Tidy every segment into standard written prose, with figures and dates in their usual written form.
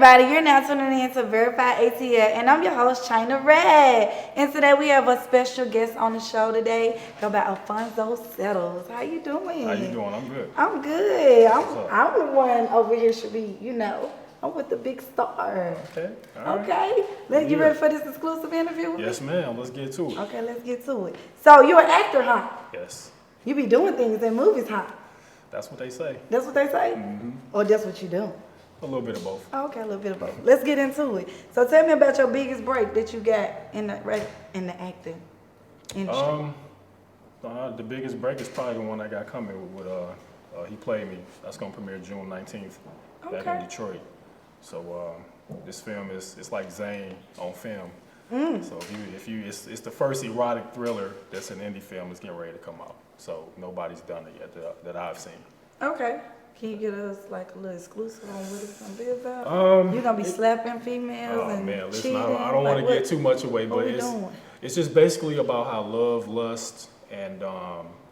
everybody, you're now tuning in to Verified ATL, and I'm your host, China Red. And today we have a special guest on the show today, go by Alphonso Settles. How you doing? How you doing? I'm good. I'm good. I'm the one over here should be, I'm with the big star. Okay. All right. Okay. You ready for this exclusive interview with me? Yes, ma'am. Let's get to it. Okay, let's get to it. So you're an actor, huh? Yes. You be doing things in movies, huh? That's what they say. That's what they say? Mm-hmm. Or that's what you do? A little bit of both. Okay, a little bit of both. Let's get into it. So tell me about your biggest break that you got in the acting industry. The biggest break is probably the one I got coming with He Played Me. That's gonna premiere June 19th back in Detroit. So this film it's like Zane on film. So it's the first erotic thriller that's an indie film that's getting ready to come out. So nobody's done it yet that I've seen. Okay. Can you get us like a little exclusive on what it's gonna be about? You're gonna be slapping females and man, listen, cheating? I don't want to get too much away, but doing? It's just basically about how love, lust, and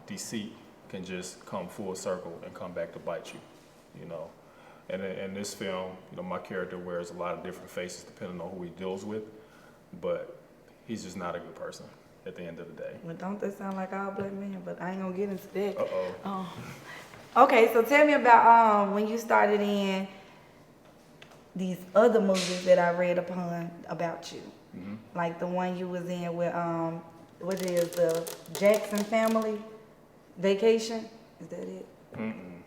deceit can just come full circle and come back to bite you, you know. And in this film, my character wears a lot of different faces depending on who he deals with, but he's just not a good person at the end of the day. Well, don't that sound like all black men? But I ain't gonna get into that. Uh-oh. Okay, so tell me about when you started in these other movies that I read upon about you. Mm-hmm. Like the one you was in with, what is the Jackson Family Vacation? Is that it? Mm-mm.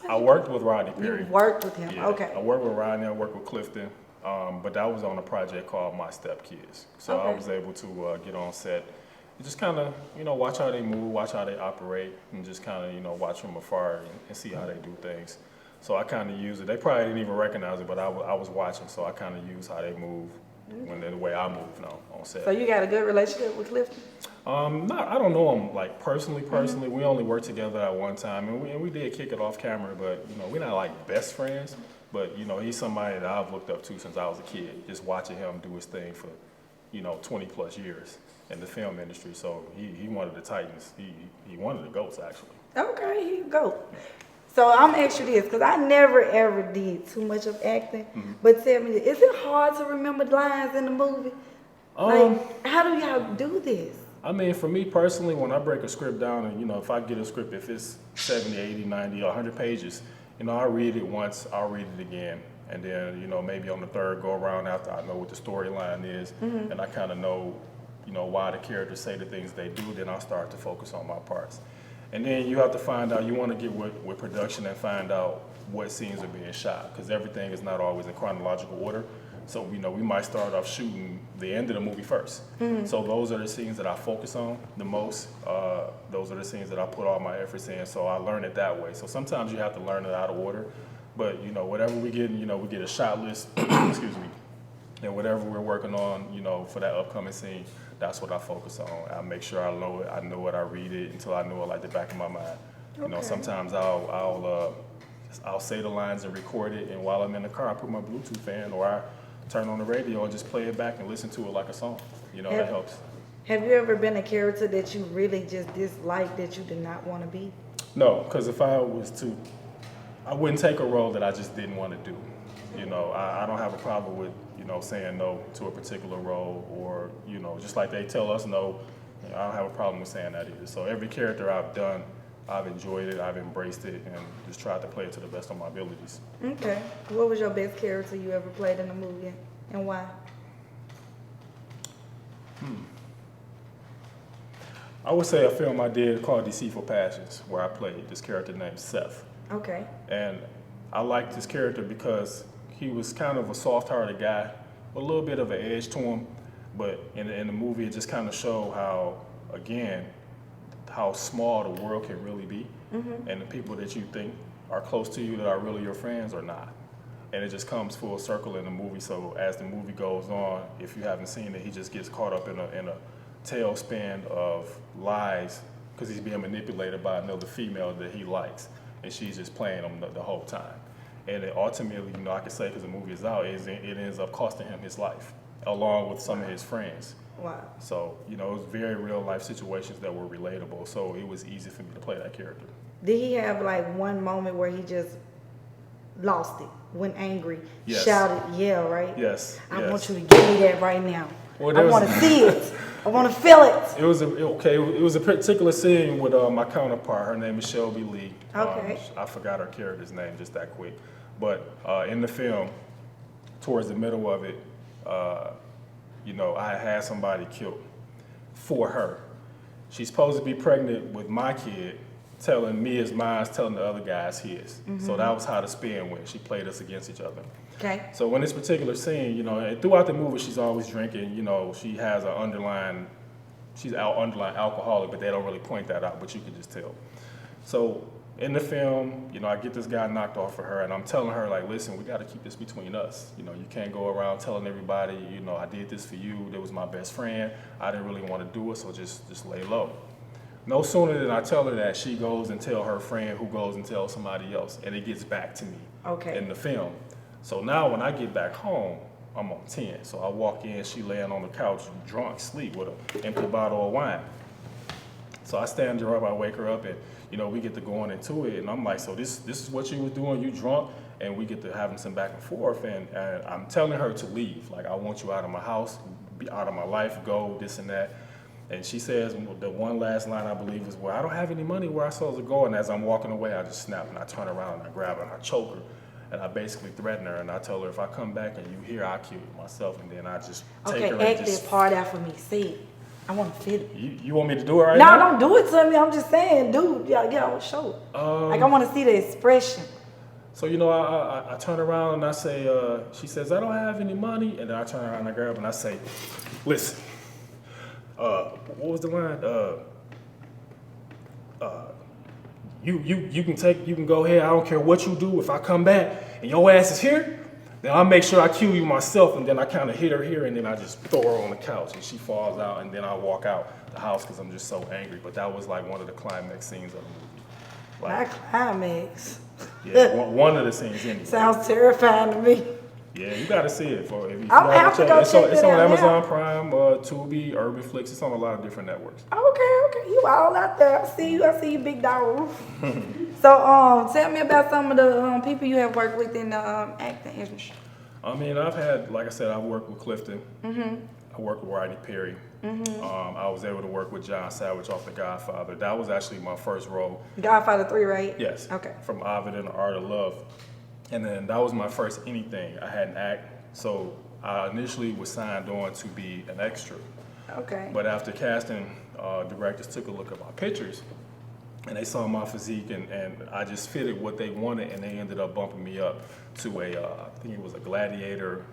I worked with Rodney Perry. You worked with him, Yeah, okay. I worked with Rodney, I worked with Clifton, but that was on a project called My Step Kids. So I was able to get on set and just kind of, watch how they move, watch how they operate, and just kind of, watch from afar and see how they do things. So I kind of use it. They probably didn't even recognize it, but I was watching, so I kind of use how they move when the way I move on set. So you got a good relationship with Clifton? I don't know him like personally. We only worked together at one time, and we did kick it off camera. But we're not like best friends. But he's somebody that I've looked up to since I was a kid. Just watching him do his thing for 20 plus years in the film industry. So he one of the titans. He one of the goats actually. Okay, here you go. So I'm asking you this because I never ever did too much of acting. Mm-hmm. But tell me, is it hard to remember lines in the movie? Like, how do y'all do this? I mean, for me personally, when I break a script down and, if I get a script, if it's 70, 80, 90, or 100 pages, I read it once, I'll read it again. And then, maybe on the third go around after I know what the storyline is, and I kind of know, why the characters say the things they do, then I'll start to focus on my parts. And then you have to find out, you want to get with production and find out what scenes are being shot, because everything is not always in chronological order. So, we might start off shooting the end of the movie first. So those are the scenes that I focus on the most. Those are the scenes that I put all my efforts in. So I learn it that way. So sometimes you have to learn it out of order. But, whatever we get, we get a shot list, excuse me, and whatever we're working on, for that upcoming scene, that's what I focus on. I make sure I know it. I know it. I read it until I know it like the back of my mind. Sometimes I'll say the lines and record it, and while I'm in the car, I put my Bluetooth in, or I turn on the radio and just play it back and listen to it like a song. That helps. Have you ever been a character that you really just disliked that you did not want to be? No, because if I was to, I wouldn't take a role that I just didn't want to do. I don't have a problem with, saying no to a particular role, or, just like they tell us no, I don't have a problem with saying that either. So every character I've done, I've enjoyed it, I've embraced it, and just tried to play it to the best of my abilities. Okay. What was your best character you ever played in a movie, and why? I would say a film I did called Deceitful Passions, where I played this character named Seth. Okay. And I liked this character because he was kind of a soft-hearted guy, with a little bit of an edge to him, but in the movie it just kind of showed how small the world can really be, and the people that you think are close to you that are really your friends or not. And it just comes full circle in the movie. So as the movie goes on, if you haven't seen it, he just gets caught up in a tailspin of lies because he's being manipulated by another female that he likes, and she's just playing him the whole time. And it ultimately, I can say because the movie is out, it ends up costing him his life, along with some of his friends. Wow. So, it was very real life situations that were relatable, so it was easy for me to play that character. Did he have like one moment where he just lost it, went angry, Yes. shouted, yeah, right? Yes. I yes. want you to give me that right now. Well, I there was- want to see it. I want to feel it. It was a particular scene with my counterpart. Her name is Shelby Lee. Okay. I forgot her character's name just that quick. But in the film, towards the middle of it, I had somebody killed for her. She's supposed to be pregnant with my kid, telling me is mine, telling the other guys his. So that was how the spin went. She played us against each other. Okay. So in this particular scene, and throughout the movie, she's always drinking. She has an underlying alcoholic, but they don't really point that out, but you can just tell. So in the film, I get this guy knocked off of her, and I'm telling her, like, listen, we got to keep this between us. You can't go around telling everybody, I did this for you. That was my best friend. I didn't really want to do it, so just lay low. No sooner than I tell her that, she goes and tell her friend, who goes and tells somebody else, and it gets back to me in the film. So now when I get back home, I'm on 10. So I walk in, she laying on the couch, drunk, sleep with an empty bottle of wine. So I stand her up, I wake her up, and we get to going into it, and I'm like, so this is what you was doing, you drunk, and we get to having some back and forth, and I'm telling her to leave. Like, I want you out of my house, be out of my life, go, this and that. And she says, the one last line I believe is, well, I don't have any money, where I'm supposed to go? And as I'm walking away, I just snap, and I turn around, and I grab her, and I choke her. And I basically threaten her, and I tell her, if I come back and you here, I'll kill you myself. And then I just take her and act that part out for me. Say it. I want to feel it. You want me to do it right now? No, don't do it to me. I'm just saying, dude, yeah, show it. Like, I want to see the expression. So, I turn around and I say, she says, I don't have any money. And then I turn around and I grab her and I say, listen, what was the line? You can go ahead. I don't care what you do. If I come back and your ass is here, then I'll make sure I kill you myself. And then I kind of hit her here, and then I just throw her on the couch, and she falls out. And then I walk out the house because I'm just so angry. But that was like one of the climax scenes of the movie. Like, Not climax. yeah, one of the scenes anyway. Sounds terrifying to me. Yeah, you got to see it. If you I'll have to go it's check it's that on out Amazon now. Prime, Tubi, Urban Flix. It's on a lot of different networks. Okay. You all out there. I see you, big dog. So, tell me about some of the people you have worked with in the acting industry. I mean, I've had, like I said, I've worked with Clifton. I worked with Rodney Perry. I was able to work with John Savage off The Godfather. That was actually my first role. Godfather 3, right? Yes. Okay. From Ovid and the Art of Love. And then that was my first anything. I had an act. So I initially was signed on to be an extra. Okay. But after casting, directors took a look at my pictures, and they saw my physique, and I just fitted what they wanted, and they ended up bumping me up to I think it was a gladiator.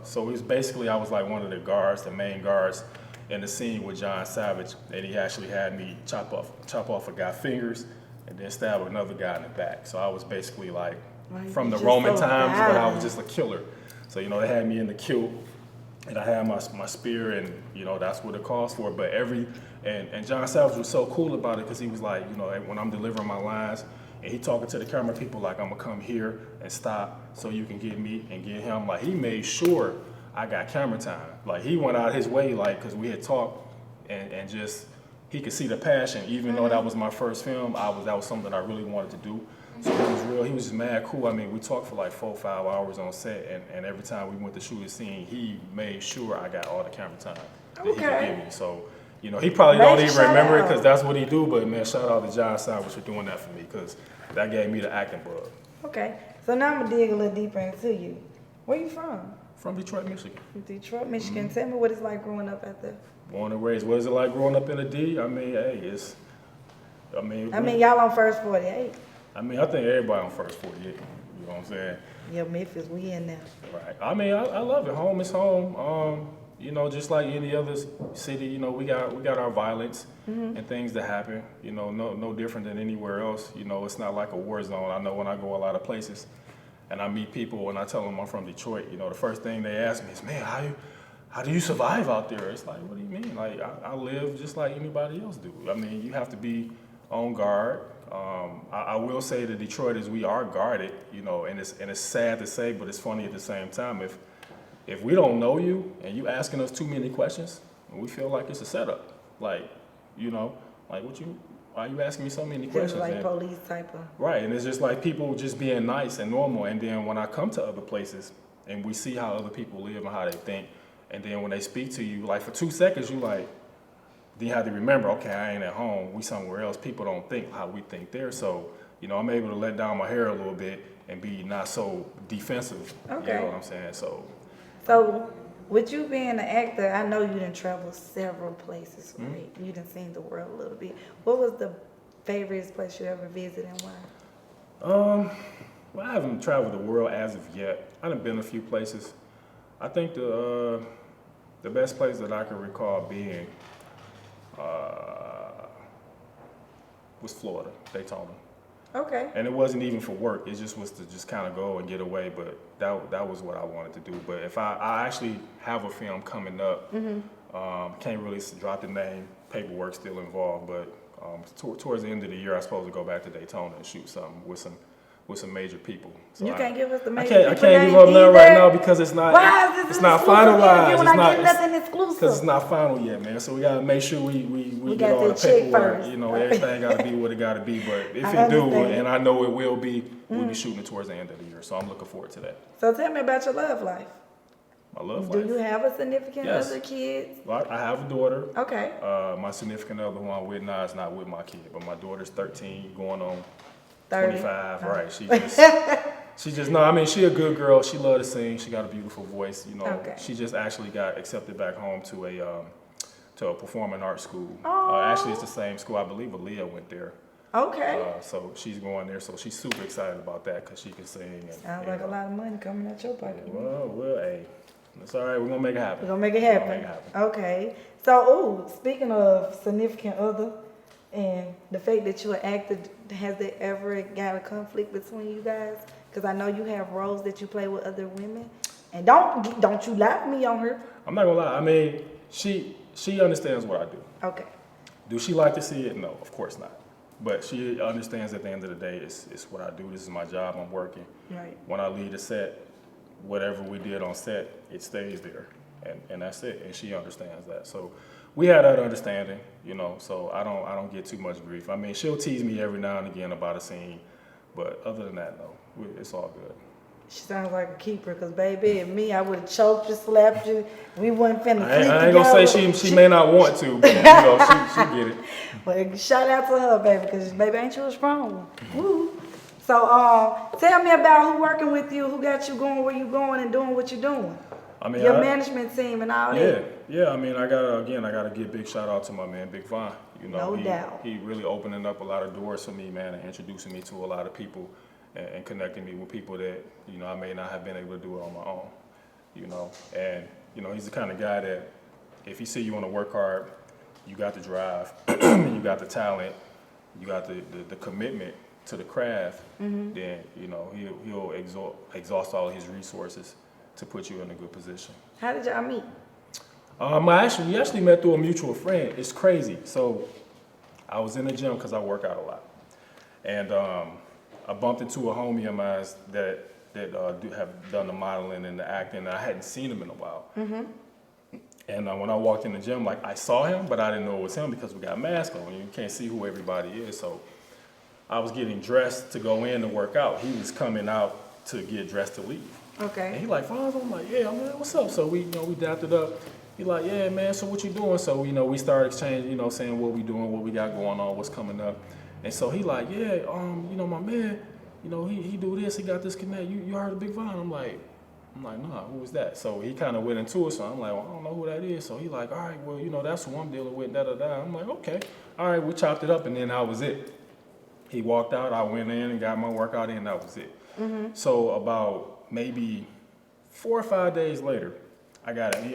So it was basically, I was like one of the guards, the main guards in the scene with John Savage, and he actually had me chop off a guy's fingers and then stab another guy in the back. So I was basically like, from the Roman times, but I was just a killer. So, they had me in the kilt, and I had my spear, and, that's what it calls for. But and John Savage was so cool about it, because he was like, when I'm delivering my lines, and he talking to the camera people like, I'm gonna come here and stop so you can get me and get him. Like, he made sure I got camera time. Like, he went out his way, like, because we had talked, and just, he could see the passion. Even though that was my first film, that was something I really wanted to do. So he was just mad cool. I mean, we talked for like 4 or 5 hours on set, and every time we went to shoot a scene, he made sure I got all the camera time that he could give me. So, he probably don't even remember it, because that's what he do, but man, shout out to John Savage for doing that for me, because that gave me the acting bug. Okay, so now I'm gonna dig a little deeper into you. Where you from? From Detroit, Michigan. Detroit, Michigan. Tell me what it's like growing up out there. Born and raised. What is it like growing up in a D? I mean, hey, y'all on first 48. I think everybody on first 48. You know what I'm saying? Yeah, Memphis, we in there. Right. I mean, I love it. Home is home. Just like any other city, we got our violence and things that happen. No different than anywhere else. It's not like a war zone. I know when I go a lot of places, and I meet people and I tell them I'm from Detroit. The first thing they ask me is, man, how do you survive out there? It's like, what do you mean? Like, I live just like anybody else do. I mean, you have to be on guard. I will say that Detroiters, we are guarded, and it's sad to say, but it's funny at the same time. If we don't know you and you asking us too many questions, we feel like it's a setup. Like, like why are you asking me so many Just questions? like And- police type of. Right, and it's just like people just being nice and normal. And then when I come to other places and we see how other people live and how they think, and then when they speak to you, like for 2 seconds, you like, then you have to remember, okay, I ain't at home, we somewhere else. People don't think how we think there. So, you know, I'm able to let down my hair a little bit and be not so defensive. Okay. You know what I'm saying? So, with you being an actor, I know you done traveled several places, right? You done seen the world a little bit. What was the favorite place you ever visited and why? Well, I haven't traveled the world as of yet. I done been a few places. I think the best place that I can recall being was Florida, Daytona. Okay. And it wasn't even for work. It just was to just kind of go and get away. But that was what I wanted to do. But if I actually have a film coming up, can't really drop the name. Paperwork still involved. But towards the end of the year, I'm supposed to go back to Daytona and shoot something with some major people. So You can't give us the major I people can't give names up none right either? now because it's not. Why is this It's an not exclusive finalized. interview when It's I not get nothing exclusive? because it's not final yet, man. So we gotta make sure we get got all to the check paperwork. first. You know, everything gotta be what it gotta be. But if I it do, understand. and I know it will be, we'll be shooting it towards the end of the year. So I'm looking forward to that. So tell me about your love life. My love Do life. you have a significant Yes. other, kids? Well, I have a daughter. Okay. My significant other who I'm with now is not with my kid, but my daughter's 13, going on 30. 25. Oh. Right? She just no. I mean, she a good girl. She love to sing. She got a beautiful voice. You know, Okay. she just actually got accepted back home to a performing arts school. Aw. Actually, it's the same school. I believe Aaliyah went there. Okay. So she's going there. So she's super excited about that because she can sing. And, Sounds like a lot of money coming out your pocket. Well, hey, it's all right. We're gonna make it happen. We're gonna make it We're gonna happen. make it happen. Okay. So, speaking of significant other and the fact that you're an actor, has there ever got a conflict between you guys? Because I know you have roles that you play with other women, and don't you lie to me on her. I'm not gonna lie. I mean, she understands what I do. Okay. Do she like to see it? No, of course not. But she understands at the end of the day, it's what I do. This is my job. I'm working. Right. When I leave the set, whatever we did on set, it stays there, and that's it. And she understands that. So we had that understanding, you know. So I don't get too much grief. I mean, she'll tease me every now and again about a scene, but other than that, no, it's all good. She sounds like a keeper, because baby, and me, I would have choked you, slapped you. We wasn't finna I sleep ain't gonna say she may not want to, but you know, she get it. Well, shout out to her, baby, because baby, ain't you a strong one? Woo. So, tell me about who working with you, who got you going where you going and doing what you're doing. I mean, Your management team and all that. Yeah. I mean, I gotta give big shout out to my man, Big Von. You know, No doubt. He really opening up a lot of doors for me, man, and introducing me to a lot of people and connecting me with people that, you know, I may not have been able to do it on my own. You know, and you know, he's the kind of guy that if he see you want to work hard, you got the drive, you got the talent, you got the commitment to the craft, then you know he'll exhaust all of his resources to put you in a good position. How did y'all meet? We actually met through a mutual friend. It's crazy. So I was in the gym because I work out a lot, and I bumped into a homie of mine that have done the modeling and the acting. And I hadn't seen him in a while. And when I walked in the gym, like I saw him, but I didn't know it was him because we got masks on. You can't see who everybody is. So I was getting dressed to go in to work out. He was coming out to get dressed to leave. And Okay. he like, Fonzo? I'm like, yeah, man, what's up? So we dapped it up. He like, yeah, man, so what you doing? So, we started exchanging, saying what we doing, what we got going on, what's coming up. And so he like, yeah, my man, he do this, he got this connect. You heard of Big Von? I'm like, nah, who was that? So he kind of went into it, so I'm like, well, I don't know who that is. So he like, all right, well, that's who I'm dealing with, da-da-da. I'm like, okay. All right, we chopped it up, and then that was it. He walked out, I went in and got my workout in, that was it. So about maybe 4 or 5 days later, I got an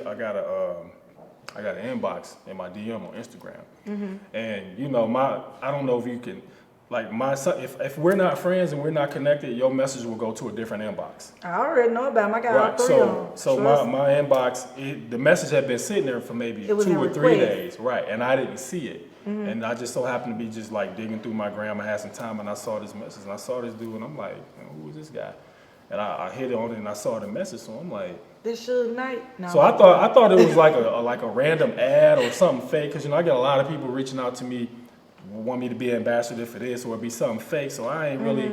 inbox in my DM on Instagram, and I don't know if you can, like my son, if we're not friends and we're not connected, your message will go to a different inbox. I already know about him. I got all Right. three of them. So my inbox, the message had been sitting there for maybe It was 2 in or 3 request. days, right? And I didn't see it, and I just so happened to be just like digging through my gram. I had some time, and I saw this message, and I saw this dude, and I'm like, who is this guy? And I hit it on it, and I saw the message, so I'm like. This Suge Knight. No. So I thought it was like a random ad or something fake, because I get a lot of people reaching out to me want me to be ambassador for this or be something fake. So I ain't really.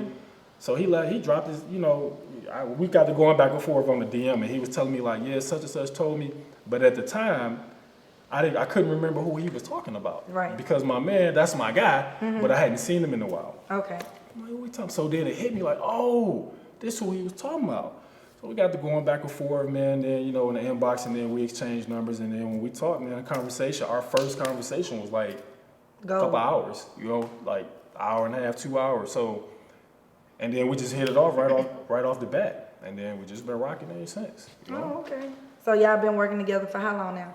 So he dropped his, we got to going back and forth on the DM, and he was telling me like, yeah, such and such told me, but at the time, I couldn't remember who he was talking about. Right. Because my man, that's my guy, but I hadn't seen him in a while. Okay. I'm like, what we talking? So then it hit me like, oh, this is who he was talking about. So we got to going back and forth, man. Then in the inbox, and then we exchanged numbers, and then when we talked, man, our first conversation was like a couple hours, like hour and a half, 2 hours. So, and then we just hit it off right off the bat, and then we just been rocking ever since. Oh, okay. So y'all been working together for how long now?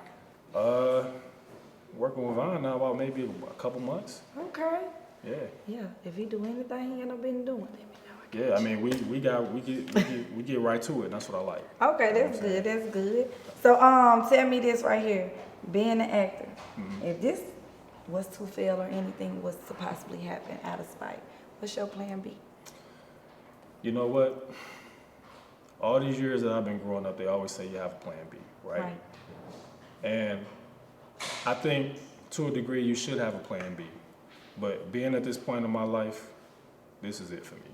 Working with Vaughn now about maybe a couple months. Okay. Yeah. Yeah. If he do anything he ain't no been doing, let me know. Yeah, I mean we get right to it. And that's what I like. Okay, that's good. That's good. So tell me this right here. Being an actor, if this was to fail or anything was to possibly happen out of spite, what's your plan B? You know what? All these years that I've been growing up, they always say you have a plan B, right? And I think to a degree you should have a plan B. But being at this point in my life, this is it for me.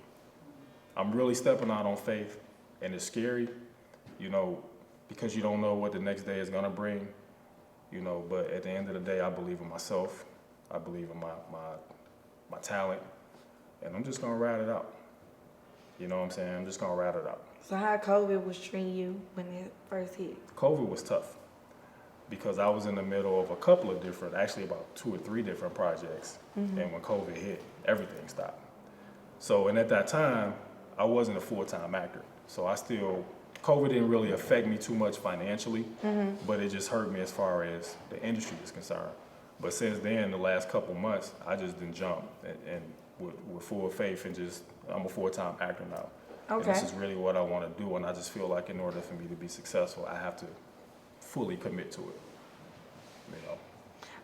I'm really stepping out on faith, and it's scary, because you don't know what the next day is gonna bring, but at the end of the day, I believe in myself. I believe in my talent, and I'm just gonna ride it out. You know what I'm saying? I'm just gonna ride it out. So how COVID was treating you when it first hit? COVID was tough because I was in the middle of a couple of different, actually about 2 or 3 different projects. And when COVID hit, everything stopped. So, and at that time, I wasn't a full-time actor. So COVID didn't really affect me too much financially, but it just hurt me as far as the industry is concerned. But since then, the last couple months, I just didn't jump and with full faith and I'm a full-time actor now. Okay. And this is really what I want to do, and I just feel like in order for me to be successful, I have to fully commit to it.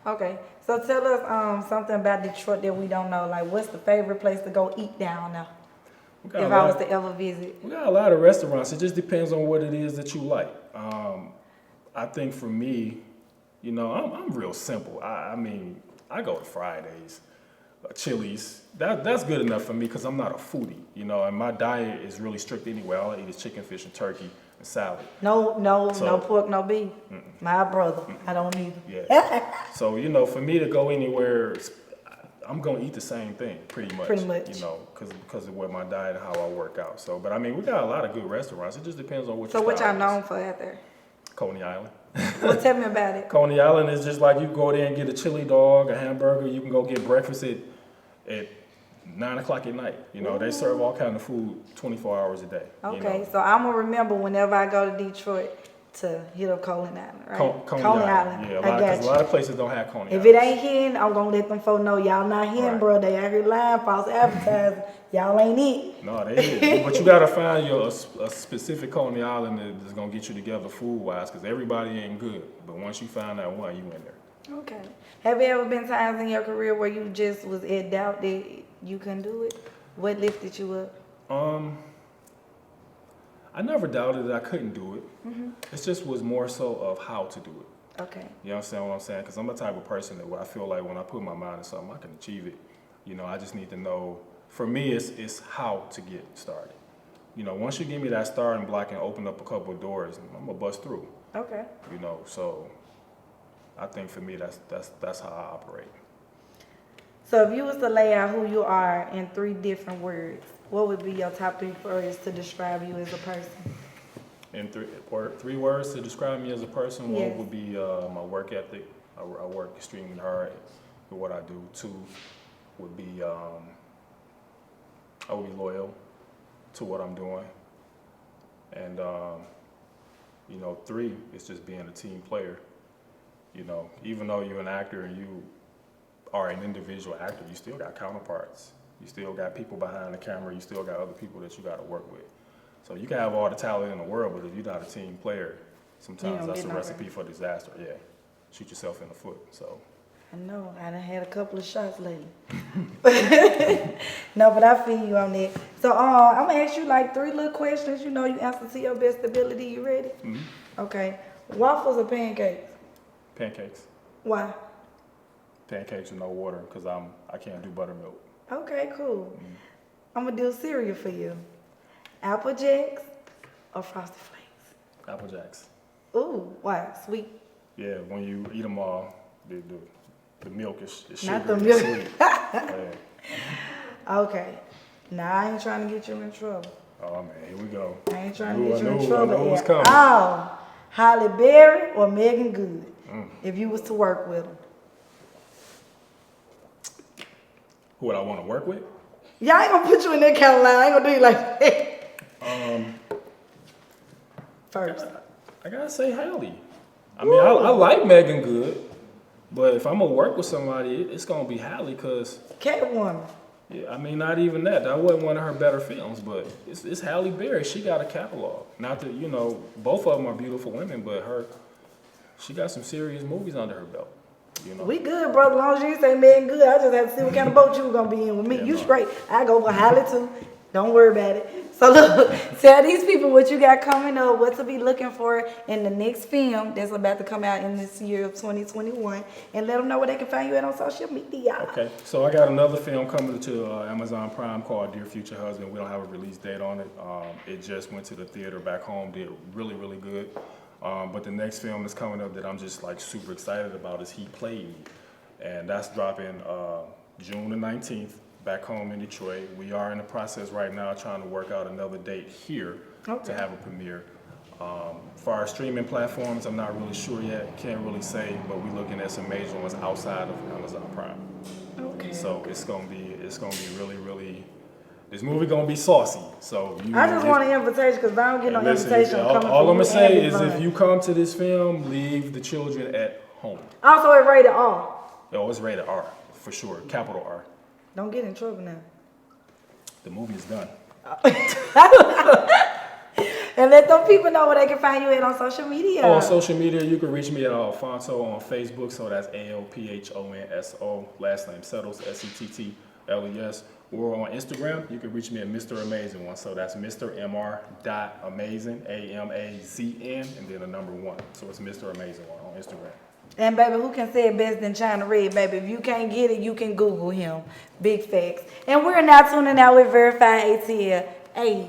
Okay, so tell us something about Detroit that we don't know. Like, what's the favorite place to go eat down there? If I was to ever visit. We got a lot of restaurants. It just depends on what it is that you like. I think for me, I'm real simple. I mean, I go to Fridays, Chili's. That's good enough for me because I'm not a foodie, and my diet is really strict anyway. All I eat is chicken, fish, and turkey and salad. No pork, no beef. My brother, I don't either. Yeah. So for me to go anywhere, I'm gonna eat the same thing pretty much. Because of what my diet and how I work out. So, but I mean, we got a lot of good restaurants. It just depends on what. So what y'all known for out there? Coney Island. Well, tell me about it. Coney Island is just like you go there and get a chili dog, a hamburger. You can go get breakfast at 9 o'clock at night. They serve all kind of food 24 hours a day. Okay, so I'm gonna remember whenever I go to Detroit to hit up Coney Island, right? Coney Island. Yeah, because a lot of places don't have Coney Island. If it ain't here, I'm gonna let them folks know y'all not here, Right. bro. They out here lying, false advertising. Y'all ain't it. No, they is. But you gotta find a specific Coney Island that's gonna get you together food-wise, because everybody ain't good. But once you find that one, you in there. Okay. Have there ever been times in your career where you just was in doubt that you couldn't do it? What lifted you up? I never doubted that I couldn't do it. It just was more so of how to do it. Okay. You understand what I'm saying? Because I'm the type of person that I feel like when I put my mind to something, I can achieve it. I just need to know. For me, it's how to get started. Once you give me that starting block and open up a couple of doors, I'm gonna bust through. Okay. So I think for me, that's how I operate. So if you was to lay out who you are in 3 different words, what would be your top 3 words to describe you as a person? In 3 words to describe me as a person, Yes. 1 would be my work ethic. I work extremely hard with what I do. 2 would be I would be loyal to what I'm doing. And 3 is just being a team player. Even though you're an actor and you are an individual actor, you still got counterparts. You still got people behind the camera. You still got other people that you got to work with. So you can have all the talent in the world, but if you're not a team player, sometimes that's a recipe for disaster. Yeah, shoot yourself in the foot. So. I know, I done had a couple of shots lately. No, but I feel you on that. So I'm gonna ask you like 3 little questions. You answer to your best ability. You ready? Mm-hmm. Okay. Waffles or pancakes? Pancakes. Why? pancakes with no water because I can't do buttermilk. Okay, cool. I'm gonna do cereal for you. Apple Jacks or Frosted Flakes? Apple Jacks. Ooh, why? Sweet. Yeah, when you eat them all, the milk is Not sugar the milk. and sweet. Yeah. Okay. Now I ain't trying to get you in trouble. Oh man, here we go. I ain't trying to get you in I trouble. know what's at coming. all. Halle Berry or Megan Good, if you was to work with them. Who would I want to work with? Yeah, I ain't gonna put you in that kind of line. I ain't gonna do you like that. First. I gotta say Halle. I mean, I like Megan Good, but if I'm gonna work with somebody, it's gonna be Halle, cause Catwoman. yeah, I mean, not even that. That wasn't one of her better films, but it's Halle Berry. She got a catalog. Not that both of them are beautiful women, but she got some serious movies under her belt. We good, brother. As long as you say Megan Good, I just have to see what kind of boat you were gonna be in with me. Yeah, You no. straight. I go for Halle too. Don't worry about it. So look, tell these people what you got coming up, what to be looking for in the next film that's about to come out in this year of 2021, and let them know where they can find you at on social media. Okay, so I got another film coming to Amazon Prime called Dear Future Husband. We don't have a release date on it. It just went to the theater back home, did really, really good. But the next film that's coming up that I'm just like super excited about is He Played Me. And that's dropping June the 19th back home in Detroit. We are in the process right now trying to work out another date here to have a premiere. For our streaming platforms, I'm not really sure yet, can't really say, but we're looking at some major ones outside of Amazon Prime. Okay. So it's gonna be really, really. This movie gonna be saucy. So I just want an invitation because I don't get no invitation coming all from I'm gonna you say and is Devon. if you come to this film, leave the children at home. Also, it rated R. Oh, it's rated R for sure, capital R. Don't get in trouble now. The movie is done. And let them people know where they can find you at on social media. On social media, you can reach me at Alphonso on Facebook. So that's ALPHONSO. Last name Settles, SETTLES. Or on Instagram, you can reach me at Mr. Amazing One. So that's Mr. Mr.Amazing, AMAZN, and then the number 1. So it's Mr. Amazing One on Instagram. And baby, who can say it best than China Red, baby? If you can't get it, you can Google him. Big facts. And we're now tuning out with Verified ATL. Hey.